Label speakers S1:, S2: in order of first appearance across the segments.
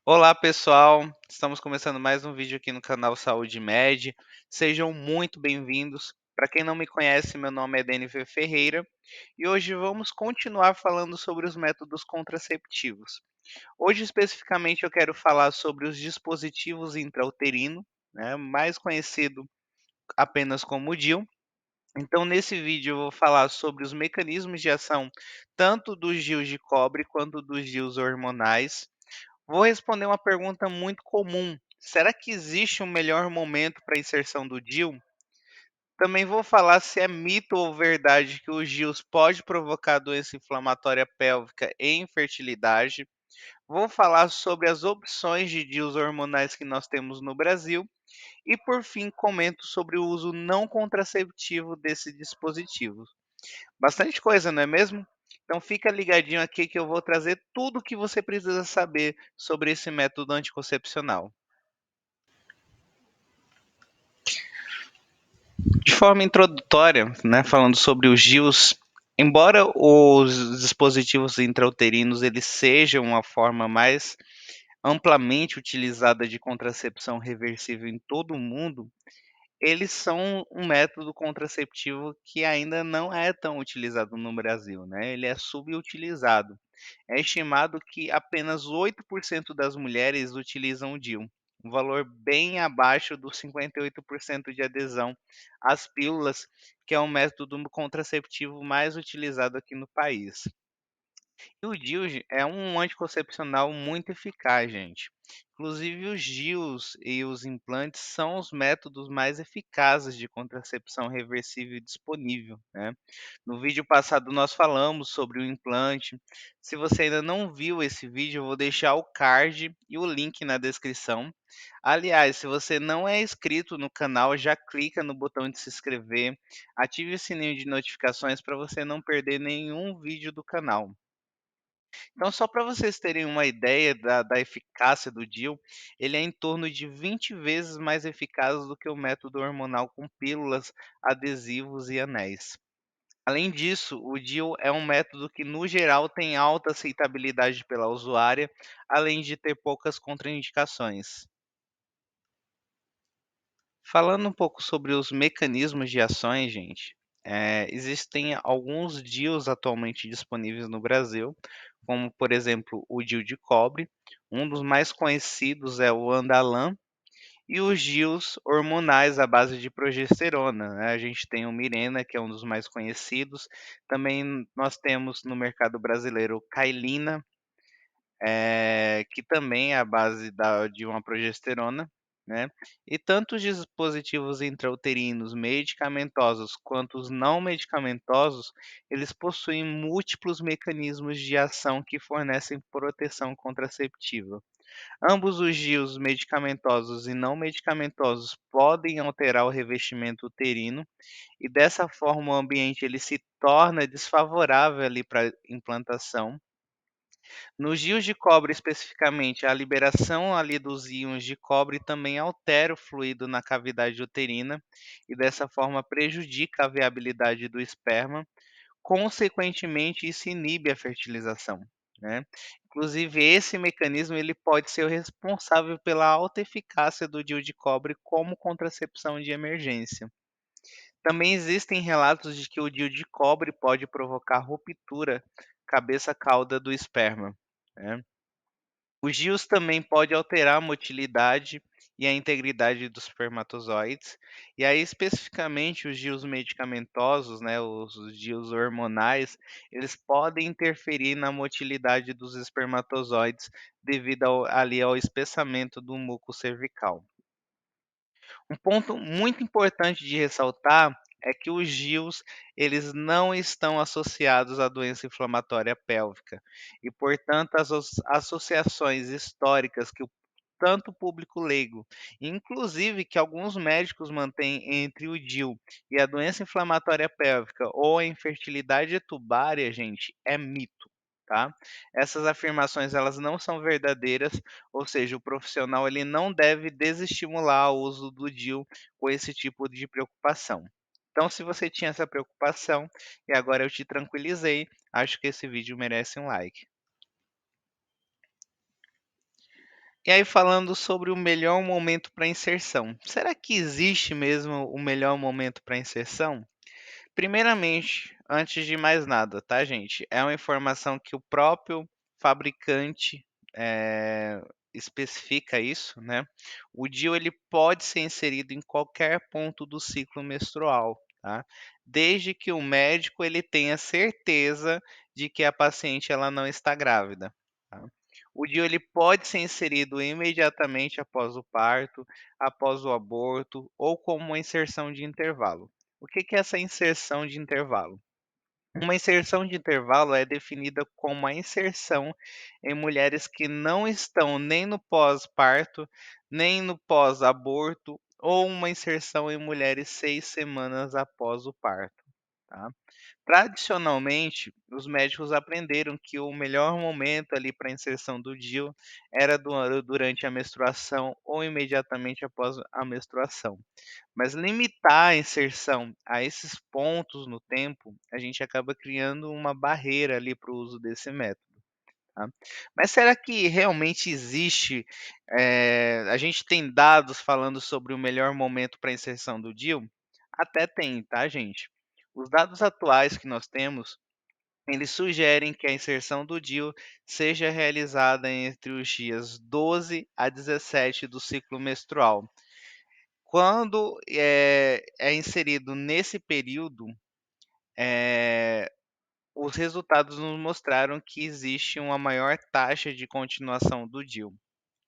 S1: Olá pessoal, estamos começando mais um vídeo aqui no canal Saúde Med. Sejam muito bem-vindos. Para quem não me conhece, meu nome é Deniver Ferreira e hoje vamos continuar falando sobre os métodos contraceptivos. Hoje especificamente eu quero falar sobre os dispositivos intrauterino, né, mais conhecido apenas como DIU. Então nesse vídeo eu vou falar sobre os mecanismos de ação tanto dos DIUs de cobre quanto dos DIUs hormonais. Vou responder uma pergunta muito comum: será que existe um melhor momento para a inserção do DIU? Também vou falar se é mito ou verdade que os DIUs pode provocar doença inflamatória pélvica e infertilidade. Vou falar sobre as opções de DIUs hormonais que nós temos no Brasil. E por fim, comento sobre o uso não contraceptivo desse dispositivo. Bastante coisa, não é mesmo? Então fica ligadinho aqui que eu vou trazer tudo o que você precisa saber sobre esse método anticoncepcional. De forma introdutória, né, falando sobre os DIUs, embora os dispositivos intrauterinos eles sejam uma forma mais amplamente utilizada de contracepção reversível em todo o mundo, eles são um método contraceptivo que ainda não é tão utilizado no Brasil, né? Ele é subutilizado. É estimado que apenas 8% das mulheres utilizam o DIU, um valor bem abaixo dos 58% de adesão às pílulas, que é o método contraceptivo mais utilizado aqui no país. E o DIU é um anticoncepcional muito eficaz, gente. Inclusive, os DIUs e os implantes são os métodos mais eficazes de contracepção reversível disponível, né? No vídeo passado nós falamos sobre o implante. Se você ainda não viu esse vídeo, eu vou deixar o card e o link na descrição. Aliás, se você não é inscrito no canal, já clica no botão de se inscrever, ative o sininho de notificações para você não perder nenhum vídeo do canal. Então, só para vocês terem uma ideia da eficácia do DIU, ele é em torno de 20 vezes mais eficaz do que o método hormonal com pílulas, adesivos e anéis. Além disso, o DIU é um método que, no geral, tem alta aceitabilidade pela usuária, além de ter poucas contraindicações. Falando um pouco sobre os mecanismos de ações, gente, existem alguns DIUs atualmente disponíveis no Brasil, como por exemplo o DIU de cobre. Um dos mais conhecidos é o Andalam e os DIUs hormonais à base de progesterona, né? A gente tem o Mirena, que é um dos mais conhecidos. Também nós temos no mercado brasileiro o Cailina, que também é a base de uma progesterona, né? E tanto os dispositivos intrauterinos medicamentosos quanto os não medicamentosos, eles possuem múltiplos mecanismos de ação que fornecem proteção contraceptiva. Ambos os DIUs medicamentosos e não medicamentosos podem alterar o revestimento uterino e dessa forma o ambiente ele se torna desfavorável ali para implantação. Nos íons de cobre, especificamente, a liberação ali dos íons de cobre também altera o fluido na cavidade uterina e dessa forma prejudica a viabilidade do esperma. Consequentemente, isso inibe a fertilização, né? Inclusive, esse mecanismo ele pode ser o responsável pela alta eficácia do DIU de cobre como contracepção de emergência. Também existem relatos de que o DIU de cobre pode provocar ruptura cabeça-cauda do esperma, né? Os DIUs também podem alterar a motilidade e a integridade dos espermatozoides, e aí especificamente os DIUs medicamentosos, né, os DIUs hormonais, eles podem interferir na motilidade dos espermatozoides devido ali ao espessamento do muco cervical. Um ponto muito importante de ressaltar é que os DIUs, eles não estão associados à doença inflamatória pélvica e, portanto, associações históricas que tanto o público leigo, inclusive que alguns médicos mantêm entre o DIU e a doença inflamatória pélvica ou a infertilidade tubária, gente, é mito, tá? Essas afirmações elas não são verdadeiras, ou seja, o profissional ele não deve desestimular o uso do DIU com esse tipo de preocupação. Então, se você tinha essa preocupação e agora eu te tranquilizei, acho que esse vídeo merece um like. E aí falando sobre o melhor momento para inserção, será que existe mesmo o melhor momento para inserção? Primeiramente, antes de mais nada, tá, gente? É uma informação que o próprio fabricante eh, especifica isso, né? O DIU ele pode ser inserido em qualquer ponto do ciclo menstrual, tá? Desde que o médico ele tenha certeza de que a paciente ela não está grávida, tá? O DIU ele pode ser inserido imediatamente após o parto, após o aborto ou como uma inserção de intervalo. O que que é essa inserção de intervalo? Uma inserção de intervalo é definida como a inserção em mulheres que não estão nem no pós-parto, nem no pós-aborto, ou uma inserção em mulheres 6 semanas após o parto, tá? Tradicionalmente, os médicos aprenderam que o melhor momento ali para a inserção do DIU era durante a menstruação ou imediatamente após a menstruação. Mas limitar a inserção a esses pontos no tempo, a gente acaba criando uma barreira ali para o uso desse método, tá. Mas será que realmente existe, a gente tem dados falando sobre o melhor momento para a inserção do DIU? Até tem, tá, gente. Os dados atuais que nós temos, eles sugerem que a inserção do DIU seja realizada entre os dias 12 a 17 do ciclo menstrual. Quando é inserido nesse período, eh, os resultados nos mostraram que existe uma maior taxa de continuação do DIU,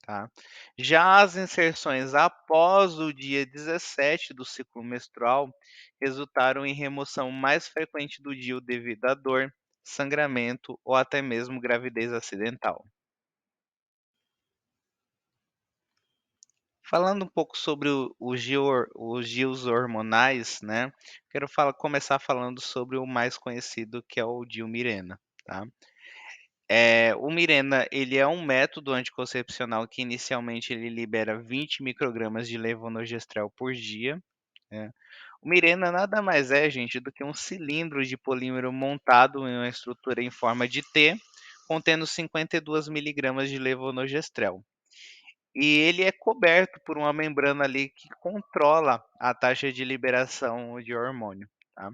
S1: tá. Já as inserções após o dia 17 do ciclo menstrual resultaram em remoção mais frequente do DIU devido à dor, sangramento ou até mesmo gravidez acidental. Falando um pouco sobre os DIUs hormonais, né, quero começar falando sobre o mais conhecido, que é o DIU Mirena, tá. O Mirena, ele é um método anticoncepcional que inicialmente ele libera 20 microgramas de levonorgestrel por dia, né. O Mirena nada mais é, gente, do que um cilindro de polímero montado em uma estrutura em forma de T, contendo 52 miligramas de levonorgestrel. E ele é coberto por uma membrana ali que controla a taxa de liberação de hormônio, tá.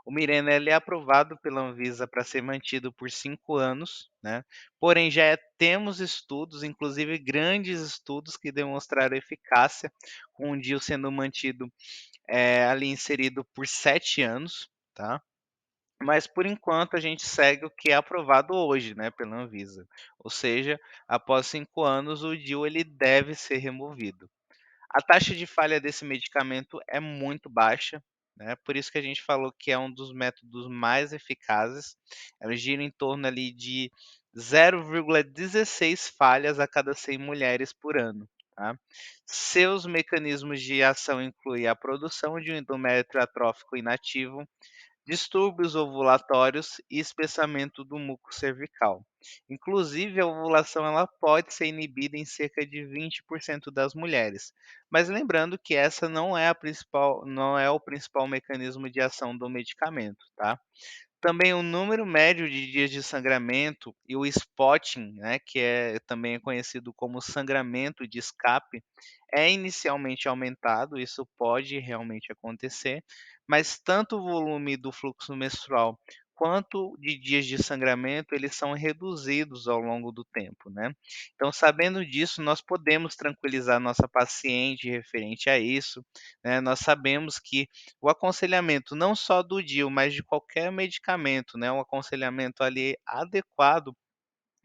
S1: O Mirena ele é aprovado pela Anvisa para ser mantido por 5 anos, né, porém temos estudos, inclusive grandes estudos que demonstraram eficácia, com o DIU sendo mantido, ali inserido por 7 anos, tá. Mas por enquanto a gente segue o que é aprovado hoje, né, pela Anvisa, ou seja, após 5 anos o DIU ele deve ser removido. A taxa de falha desse medicamento é muito baixa, né, por isso que a gente falou que é um dos métodos mais eficazes, ela gira em torno ali de 0,16 falhas a cada 100 mulheres por ano, tá. Seus mecanismos de ação incluem a produção de um endométrio atrófico inativo, distúrbios ovulatórios e espessamento do muco cervical. Inclusive, a ovulação ela pode ser inibida em cerca de 20% das mulheres. Mas lembrando que essa não é o principal mecanismo de ação do medicamento, tá? Também o número médio de dias de sangramento e o spotting, né, que também é conhecido como sangramento de escape, é inicialmente aumentado, isso pode realmente acontecer, mas tanto o volume do fluxo menstrual quanto de dias de sangramento, eles são reduzidos ao longo do tempo, né. Então, sabendo disso, nós podemos tranquilizar nossa paciente referente a isso, né, nós sabemos que o aconselhamento não só do DIU, mas de qualquer medicamento, né, um aconselhamento ali adequado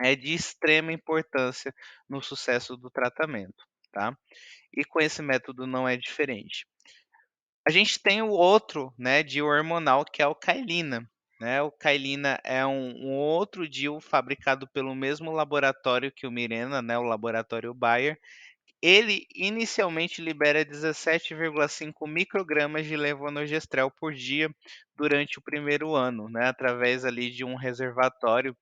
S1: é de extrema importância no sucesso do tratamento, tá. E com esse método não é diferente. A gente tem o outro, né, DIU hormonal que é o Cailina, né, o Cailina é um outro DIU fabricado pelo mesmo laboratório que o Mirena, né, o laboratório Bayer. Ele inicialmente libera 17,5 microgramas de levonorgestrel por dia durante o primeiro ano, né, através ali de um reservatório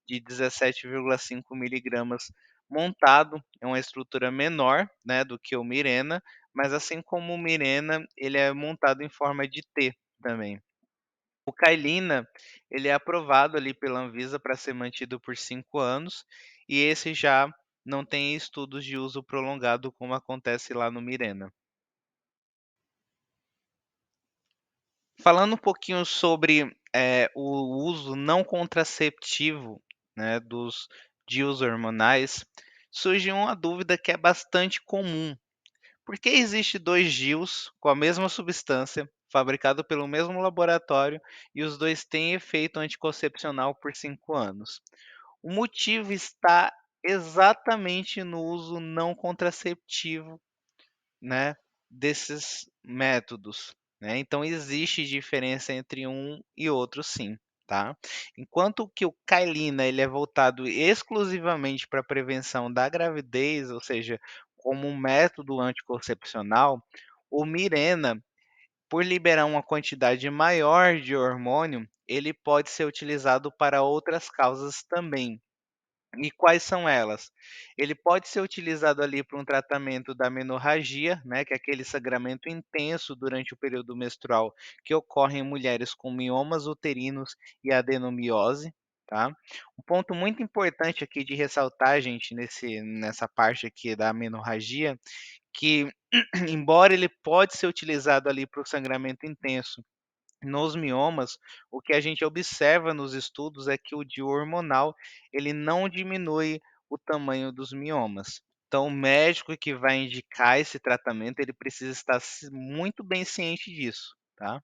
S1: de 17,5 miligramas montado em uma estrutura menor, né, do que o Mirena, mas assim como o Mirena, ele é montado em forma de T também. O Cailina, ele é aprovado ali pela Anvisa para ser mantido por 5 anos, e esse já não tem estudos de uso prolongado como acontece lá no Mirena. Falando um pouquinho sobre, o uso não contraceptivo, né, dos DIUs hormonais, surge uma dúvida que é bastante comum. Por que existe 2 DIUs com a mesma substância, fabricado pelo mesmo laboratório, e os 2 têm efeito anticoncepcional por 5 anos? O motivo está exatamente no uso não contraceptivo, né, desses métodos, né. Então existe diferença entre um e outro sim, tá. Enquanto que o Cailina ele é voltado exclusivamente para a prevenção da gravidez, ou seja, como um método anticoncepcional, o Mirena, por liberar uma quantidade maior de hormônio, ele pode ser utilizado para outras causas também. E quais são elas? Ele pode ser utilizado ali para um tratamento da menorragia, né, que é aquele sangramento intenso durante o período menstrual que ocorre em mulheres com miomas uterinos e adenomiose, tá? Um ponto muito importante aqui de ressaltar, gente, nessa parte aqui da menorragia, que embora ele pode ser utilizado ali para o sangramento intenso nos miomas, o que a gente observa nos estudos é que o DIU hormonal, ele não diminui o tamanho dos miomas. Então, o médico que vai indicar esse tratamento, ele precisa estar muito bem ciente disso, tá?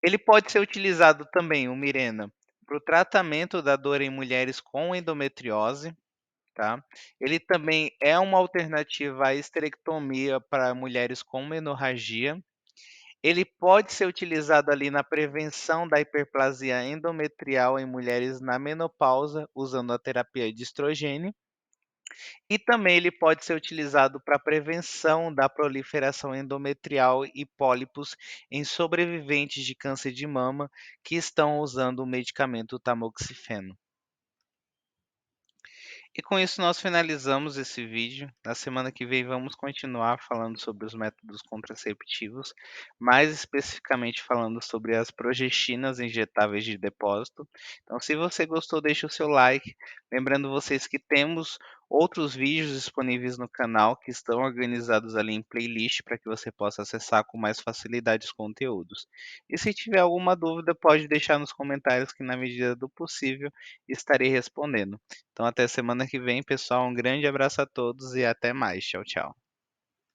S1: Ele pode ser utilizado também, o Mirena, para o tratamento da dor em mulheres com endometriose, tá? Ele também é uma alternativa à esterectomia para mulheres com menorragia. Ele pode ser utilizado ali na prevenção da hiperplasia endometrial em mulheres na menopausa, usando a terapia de estrogênio, e também ele pode ser utilizado para prevenção da proliferação endometrial e pólipos em sobreviventes de câncer de mama que estão usando o medicamento tamoxifeno. E com isso nós finalizamos esse vídeo. Na semana que vem vamos continuar falando sobre os métodos contraceptivos, mais especificamente falando sobre as progestinas injetáveis de depósito. Então, se você gostou, deixe o seu like. Lembrando vocês que temos outros vídeos disponíveis no canal que estão organizados ali em playlist para que você possa acessar com mais facilidade os conteúdos. E se tiver alguma dúvida, pode deixar nos comentários que, na medida do possível, estarei respondendo. Então até semana que vem, pessoal. Um grande abraço a todos e até mais. Tchau, tchau.